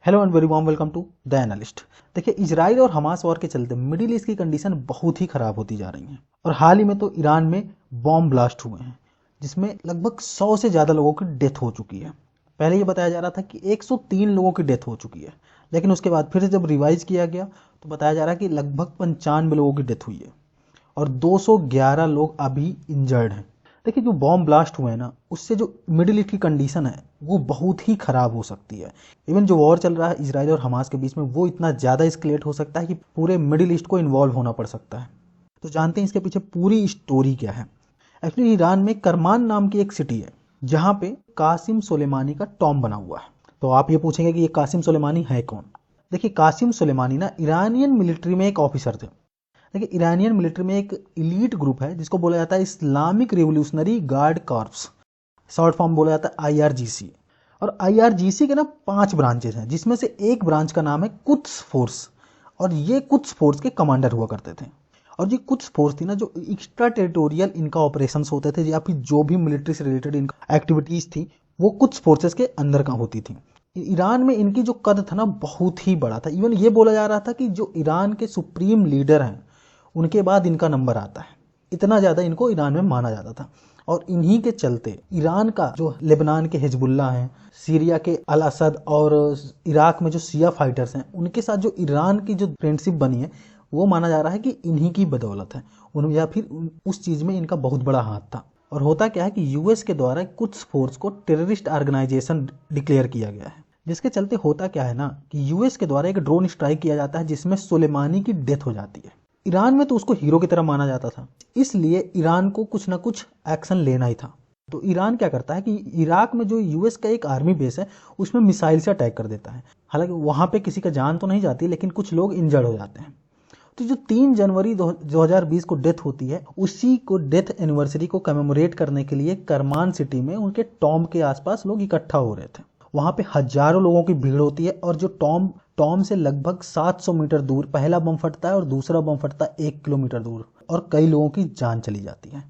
Hello and very warm welcome to the analyst. देखिए, Israel और Hamas war के चलते मिडिल ईस्ट की कंडीशन बहुत ही खराब होती जा रही है और हाल ही में तो ईरान में बॉम्ब ब्लास्ट हुए हैं जिसमें लगभग 100 से ज़्यादा लोगों की डेथ हो चुकी है। पहले ये बताया जा रहा था कि 103 लोगों की डेथ हो चुकी है, लेकिन उसके बाद फिर से जब रिवाइज किया गया तो बताया जा रहा है कि लगभग 95 लोगों की डेथ हुई है और 211 लोग अभी इंजर्ड हैं। देखिए, जो बॉम्ब ब्लास्ट हुए हैं ना, उससे जो मिडिल ईस्ट की कंडीशन है वो बहुत ही खराब हो सकती है। इवन जो वॉर चल रहा है इजराइल और हमास के बीच में, वो इतना ज़्यादा एस्केलेट हो सकता है कि पूरे मिडिल ईस्ट को इन्वॉल्व होना पड़ सकता है। तो जानते हैं इसके पीछे पूरी स्टोरी क्या है। एक्चुअली ईरान में करमान नाम की एक सिटी है जहाँ पे कासिम सुलेमानी का टॉम बना हुआ है। तो आप ये पूछेंगे कि ये कासिम सुलेमानी है कौन। देखिए, कासिम सुलेमानी ना ईरानियन मिलिट्री में एक ऑफिसर थे। देखिए, ईरानियन मिलिट्री में एक इलीट ग्रुप है जिसको बोला जाता है Islamic revolutionary guard corps, short form बोला जाता है IRGC। और IRGC के ना 5 ब्रांचेस हैं, जिसमें से एक ब्रांच का नाम है कुद्स फोर्स। और ये कुद्स फोर्स के कमांडर हुआ करते थे। और ये कुद्स फोर्स थी ना, जो एक्स्ट्रा टेरिटोरियल इनका ऑपरेशंस होते थे या फिर जो भी मिलिट्री से रिलेटेड इनका एक्टिविटीज थी वो कुद्स फोर्सेस के अंदर का होती थी। ईरान में इनकी जो कद था ना बहुत ही बड़ा था। इवन ये बोला जा रहा था कि जो ईरान के सुप्रीम लीडर हैं उनके बाद इनका नंबर आता है। इतना ज़्यादा इनको ईरान में माना जाता था। और इन्हीं के चलते ईरान का जो लेबनान के हिजबुल्ला हैं, सीरिया के अल असद और इराक में जो शिया फाइटर्स हैं, उनके साथ जो ईरान की जो फ्रेंडशिप बनी है वो माना जा रहा है कि इन्हीं की बदौलत है उन, या फिर उस चीज़ में इनका बहुत बड़ा हाथ था। और होता क्या है कि यूएस के द्वारा कुछ फोर्स को टेररिस्ट ऑर्गेनाइजेशन डिक्लेयर किया गया है, जिसके चलते होता क्या है ना कि यूएस के द्वारा एक ड्रोन स्ट्राइक किया जाता है जिसमें सुलेमानी की डेथ हो जाती है। ईरान में तो उसको हीरो की तरह माना जाता था, इसलिए ईरान को कुछ ना कुछ एक्शन लेना ही था। तो ईरान क्या करता है कि इराक में जो यूएस का एक आर्मी बेस है उसमें मिसाइल से अटैक कर देता है। हालांकि वहां पे किसी का जान तो नहीं जाती, लेकिन कुछ लोग इंजर्ड हो जाते हैं। तो जो 3 जनवरी 2020 को डेथ होती है, उसी को डेथ एनिवर्सरी को कमेमोरेट करने के लिए करमान सिटी में उनके टॉम के आसपास लोग इकट्ठा हो रहे थे। वहां पे हजारों लोगों की भीड़ होती है और जो टॉम से लगभग 700 मीटर दूर पहला बम फटता है और दूसरा बम फटता है 1 किलोमीटर दूर, और कई लोगों की जान चली जाती है।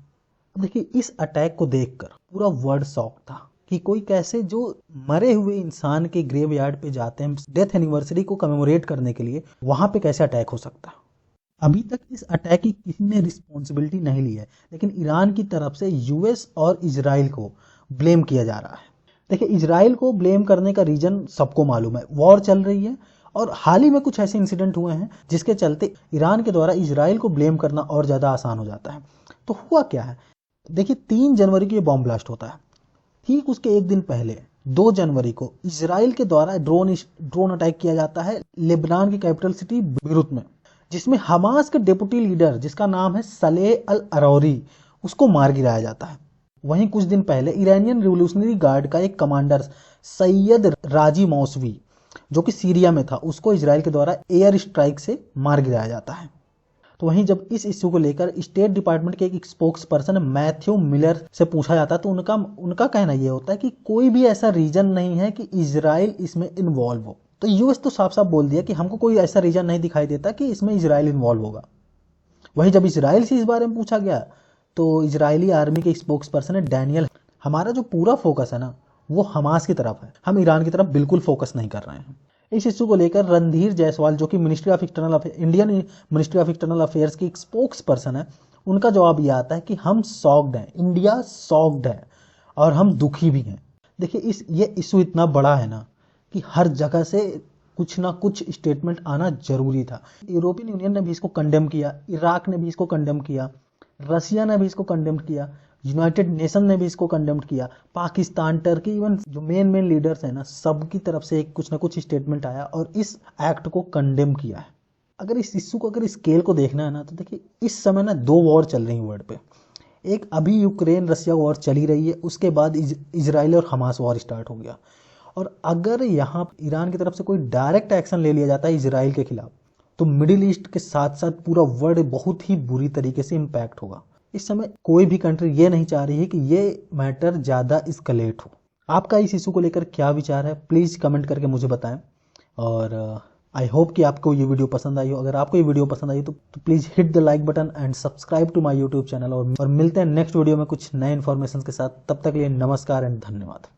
देखिए, इस अटैक को देखकर पूरा वर्ल्ड शॉक था कि कोई कैसे जो मरे हुए इंसान के ग्रेव यार्ड पे जाते हैं डेथ एनिवर्सरी को कमेमोरेट करने के लिए, वहां पे कैसे अटैक हो सकता। अभी तक इस अटैक की किसी ने रिस्पॉन्सिबिलिटी नहीं ली है, लेकिन ईरान की तरफ से यूएस और इजराइल को ब्लेम किया जा रहा है। देखिए, इजराइल को ब्लेम करने का रीजन सबको मालूम है, वॉर चल रही है और हाल ही में कुछ ऐसे इंसिडेंट हुए हैं जिसके चलते ईरान के द्वारा इजराइल को ब्लेम करना और ज़्यादा आसान हो जाता है। तो हुआ क्या है, देखिए 3 जनवरी को ये बॉम्ब ब्लास्ट होता है। ठीक उसके एक दिन पहले 2 जनवरी को इजराइल के द्वारा ड्रोन अटैक किया जाता है लेबनान की कैपिटल सिटी बेरूत में, जिसमें हमास के डेप्यूटी लीडर जिसका नाम है सलेह अल अरौरी, उसको मार गिराया जाता है। वहीं कुछ दिन पहले ईरानियन रिवोल्यूशनरी गार्ड का एक कमांडर सैयद राजी मौसवी, जो कि सीरिया में था, उसको इजराइल के द्वारा एयर स्ट्राइक से मार गिराया जाता है। तो वहीं जब इस इश्यू को लेकर स्टेट डिपार्टमेंट के एक स्पोक्स पर्सन मैथ्यू मिलर से पूछा जाता है तो उनका कहना यह होता है कि कोई भी ऐसा रीजन नहीं है कि इजराइल इसमें इन्वॉल्व हो। तो यूएस तो साफ साफ बोल दिया कि हमको कोई ऐसा रीजन नहीं दिखाई देता कि इसमें इजराइल इन्वॉल्व होगा। वहीं जब इजराइल से इस बारे में पूछा गया तो इजरायली आर्मी के स्पोक्स पर्सन है डैनियल, हमारा जो पूरा फोकस है ना वो हमास की तरफ है, हम ईरान की तरफ बिल्कुल फोकस नहीं कर रहे हैं। इस इश्यू को लेकर रणधीर जायसवाल, जो कि Indian ministry of external affairs की स्पोक्स पर्सन है, उनका जवाब यह आता है कि हम सॉक्ड हैं, इंडिया सॉक्ड है और हम दुखी भी हैं। देखिए, ये इशू इतना बड़ा है ना कि हर जगह से कुछ ना कुछ स्टेटमेंट आना जरूरी था। यूरोपियन यूनियन ने भी इसको कंडेम किया, इराक ने भी इसको कंडेम किया, रसिया ने भी इसको कंडेम किया, यूनाइटेड नेशन ने भी इसको कंडेम किया, पाकिस्तान, टर्की, इवन जो मेन लीडर्स हैं ना, सबकी तरफ से कुछ ना कुछ स्टेटमेंट आया और इस एक्ट को कंडेम किया है। अगर इस इश्यू को, अगर स्केल को देखना है ना, तो देखिए इस समय ना 2 वॉर चल रही है वर्ल्ड पे। एक अभी यूक्रेन रसिया वॉर चली रही है, उसके बाद इजराइल और हमास वॉर स्टार्ट हो गया। और अगर यहाँ ईरान की तरफ से कोई डायरेक्ट एक्शन ले लिया जाता है इजराइल के खिलाफ, तो मिडिल ईस्ट के साथ साथ पूरा वर्ल्ड बहुत ही बुरी तरीके से इम्पैक्ट होगा। इस समय कोई भी कंट्री ये नहीं चाह रही है कि ये मैटर ज़्यादा इस्कलेट हो। आपका इस इशू को लेकर क्या विचार है, प्लीज़ कमेंट करके मुझे बताएं। और आई होप कि आपको ये वीडियो पसंद आई हो। अगर आपको ये वीडियो पसंद आई तो please hit the like button and subscribe to my YouTube channel. और मिलते हैं नेक्स्ट वीडियो में कुछ नए इन्फॉर्मेशन के साथ। तब तक के लिए नमस्कार एंड धन्यवाद।